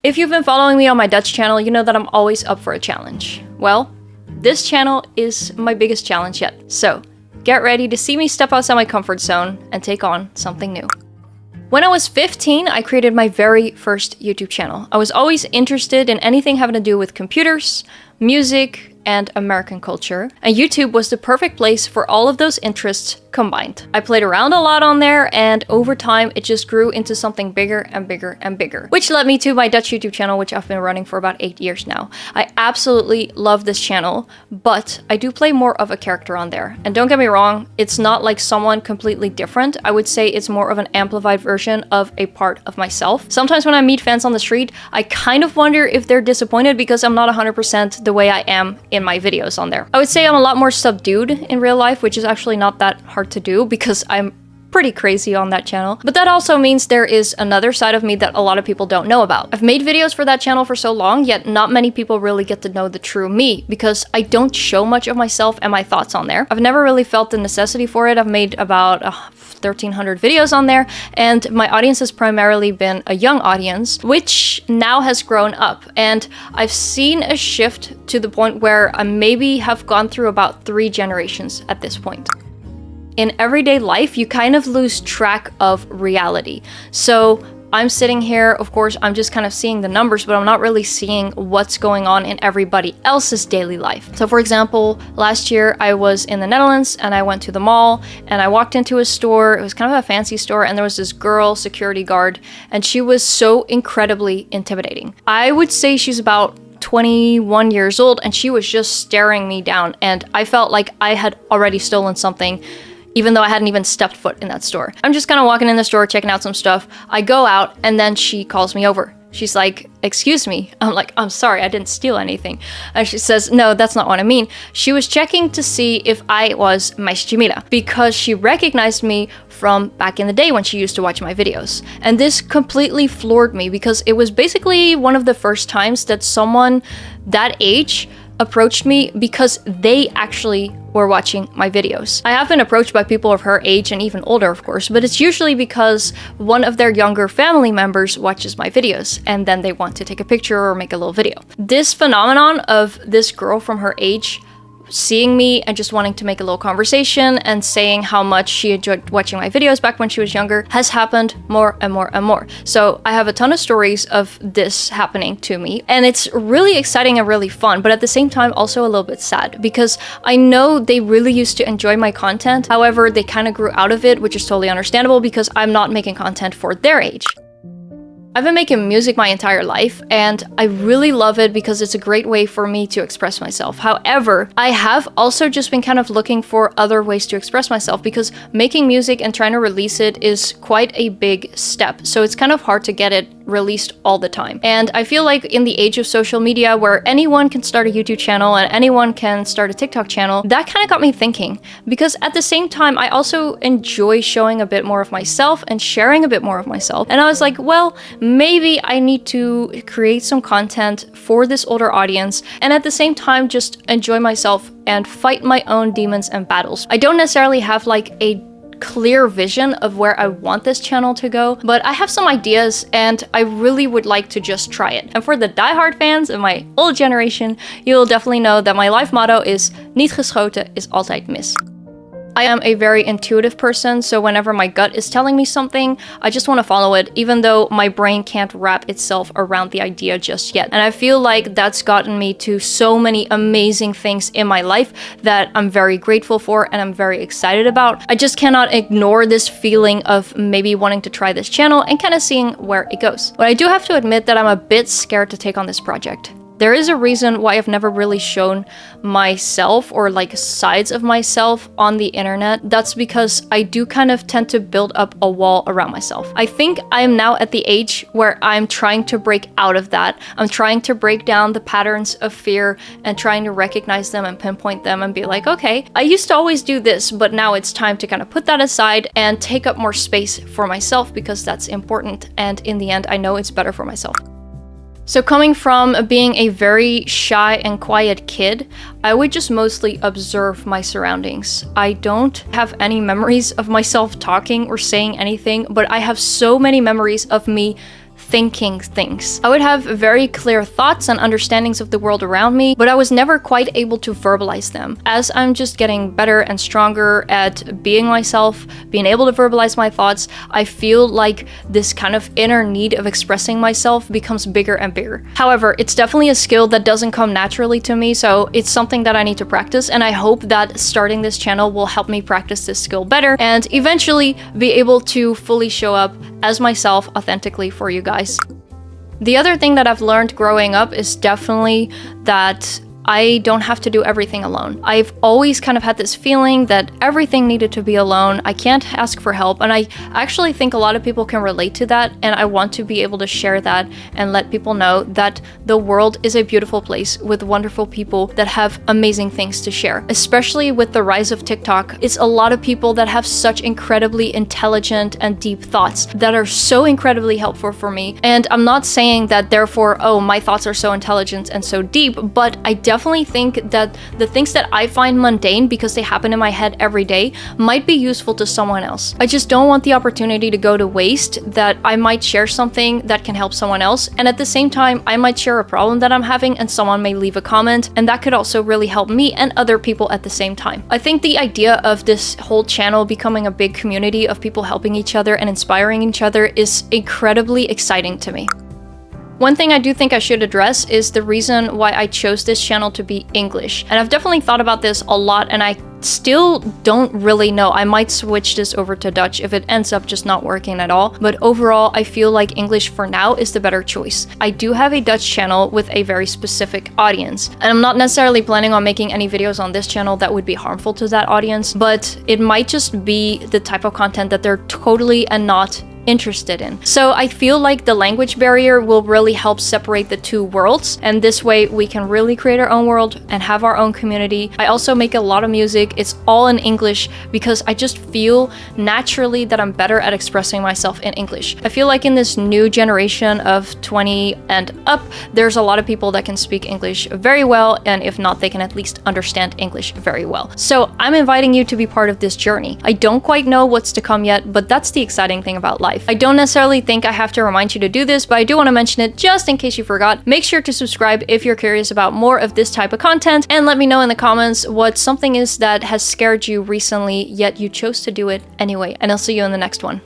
If you've been following me on my Dutch channel, you know that I'm always up for a challenge. Well, this channel is my biggest challenge yet. So, get ready to see me step outside my comfort zone and take on something new. When I was 15, I created my very first YouTube channel. I was always interested in anything having to do with computers, music, and American culture, and YouTube was the perfect place for all of those interests combined. I played around a lot on there, and over time it just grew into something bigger and bigger and bigger, which led me to my Dutch YouTube channel, which I've been running for about 8 years now. I absolutely love this channel, but I do play more of a character on there. And don't get me wrong, it's not like someone completely different. I would say it's more of an amplified version of a part of myself. Sometimes when I meet fans on the street, I kind of wonder if they're disappointed because I'm not 100% the way I am in my videos on there. I would say I'm a lot more subdued in real life, which is actually not that hard to do because I'm pretty crazy on that channel. But that also means there is another side of me that a lot of people don't know about. I've made videos for that channel for so long, yet not many people really get to know the true me because I don't show much of myself and my thoughts on there. I've never really felt the necessity for it. I've made about 1,300 videos on there, and my audience has primarily been a young audience, which now has grown up. And I've seen a shift to the point where I maybe have gone through about 3 generations at this point. In everyday life, you kind of lose track of reality. So I'm sitting here, of course, I'm just kind of seeing the numbers, but I'm not really seeing what's going on in everybody else's daily life. So for example, last year I was in the Netherlands and I went to the mall and I walked into a store. It was kind of a fancy store, and there was this girl security guard, and she was so incredibly intimidating. I would say she's about 21 years old, and she was just staring me down, and I felt like I had already stolen something even though I hadn't even stepped foot in that store. I'm just kind of walking in the store, checking out some stuff. I go out, and then she calls me over. She's like, "Excuse me." I'm like, "I'm sorry, I didn't steal anything." And she says, "No, that's not what I mean." She was checking to see if I was Djamila because she recognized me from back in the day when she used to watch my videos. And this completely floored me because it was basically one of the first times that someone that age approached me because they actually were watching my videos. I have been approached by people of her age and even older, of course, but it's usually because one of their younger family members watches my videos and then they want to take a picture or make a little video. This phenomenon of this girl from her age seeing me and just wanting to make a little conversation and saying how much she enjoyed watching my videos back when she was younger has happened more and more and more. So I have a ton of stories of this happening to me, and it's really exciting and really fun, but at the same time also a little bit sad because I know they really used to enjoy my content. However, they kind of grew out of it, which is totally understandable because I'm not making content for their age. I've been making music my entire life, and I really love it because it's a great way for me to express myself. However, I have also just been kind of looking for other ways to express myself because making music and trying to release it is quite a big step. So it's kind of hard to get it released all the time. And I feel like in the age of social media where anyone can start a YouTube channel and anyone can start a TikTok channel, that kind of got me thinking because at the same time, I also enjoy showing a bit more of myself and sharing a bit more of myself. And I was like, well, maybe I need to create some content for this older audience and at the same time just enjoy myself and fight my own demons and battles. I don't necessarily have like a clear vision of where I want this channel to go, but I have some ideas and I really would like to just try it. And for the diehard fans of my old generation, you'll definitely know that my life motto is niet geschoten is altijd mis. I am a very intuitive person, so whenever my gut is telling me something, I just want to follow it, even though my brain can't wrap itself around the idea just yet. And I feel like that's gotten me to so many amazing things in my life that I'm very grateful for and I'm very excited about. I just cannot ignore this feeling of maybe wanting to try this channel and kind of seeing where it goes. But I do have to admit that I'm a bit scared to take on this project. There is a reason why I've never really shown myself or like sides of myself on the internet. That's because I do kind of tend to build up a wall around myself. I think I am now at the age where I'm trying to break out of that. I'm trying to break down the patterns of fear and trying to recognize them and pinpoint them and be like, okay, I used to always do this, but now it's time to kind of put that aside and take up more space for myself because that's important. And in the end, I know it's better for myself. So coming from being a very shy and quiet kid, I would just mostly observe my surroundings. I don't have any memories of myself talking or saying anything, but I have so many memories of me thinking things. I would have very clear thoughts and understandings of the world around me, but I was never quite able to verbalize them. As I'm just getting better and stronger at being myself, being able to verbalize my thoughts, I feel like this kind of inner need of expressing myself becomes bigger and bigger. However, it's definitely a skill that doesn't come naturally to me, so it's something that I need to practice, and I hope that starting this channel will help me practice this skill better and eventually be able to fully show up as myself authentically for you guys. The other thing that I've learned growing up is definitely that I don't have to do everything alone. I've always kind of had this feeling that everything needed to be alone. I can't ask for help, and I actually think a lot of people can relate to that, and I want to be able to share that and let people know that the world is a beautiful place with wonderful people that have amazing things to share. Especially with the rise of TikTok, it's a lot of people that have such incredibly intelligent and deep thoughts that are so incredibly helpful for me. And I'm not saying that therefore, oh, my thoughts are so intelligent and so deep, but I definitely think that the things that I find mundane because they happen in my head every day might be useful to someone else. I just don't want the opportunity to go to waste, that I might share something that can help someone else, and at the same time I might share a problem that I'm having and someone may leave a comment, and that could also really help me and other people at the same time. I think the idea of this whole channel becoming a big community of people helping each other and inspiring each other is incredibly exciting to me. One thing I do think I should address is the reason why I chose this channel to be English. And I've definitely thought about this a lot, and I still don't really know. I might switch this over to Dutch if it ends up just not working at all. But overall, I feel like English for now is the better choice. I do have a Dutch channel with a very specific audience, and I'm not necessarily planning on making any videos on this channel that would be harmful to that audience, but it might just be the type of content that they're totally and not interested in. So I feel like the language barrier will really help separate the two worlds, and this way we can really create our own world and have our own community. I also make a lot of music. It's all in English because I just feel naturally that I'm better at expressing myself in English. I feel like in this new generation of 20 and up, there's a lot of people that can speak English very well, and if not, they can at least understand English very well. So I'm inviting you to be part of this journey. I don't quite know what's to come yet, but that's the exciting thing about life. I don't necessarily think I have to remind you to do this, but I do want to mention it just in case you forgot. Make sure to subscribe if you're curious about more of this type of content, and let me know in the comments what something is that has scared you recently, yet you chose to do it anyway. And I'll see you in the next one.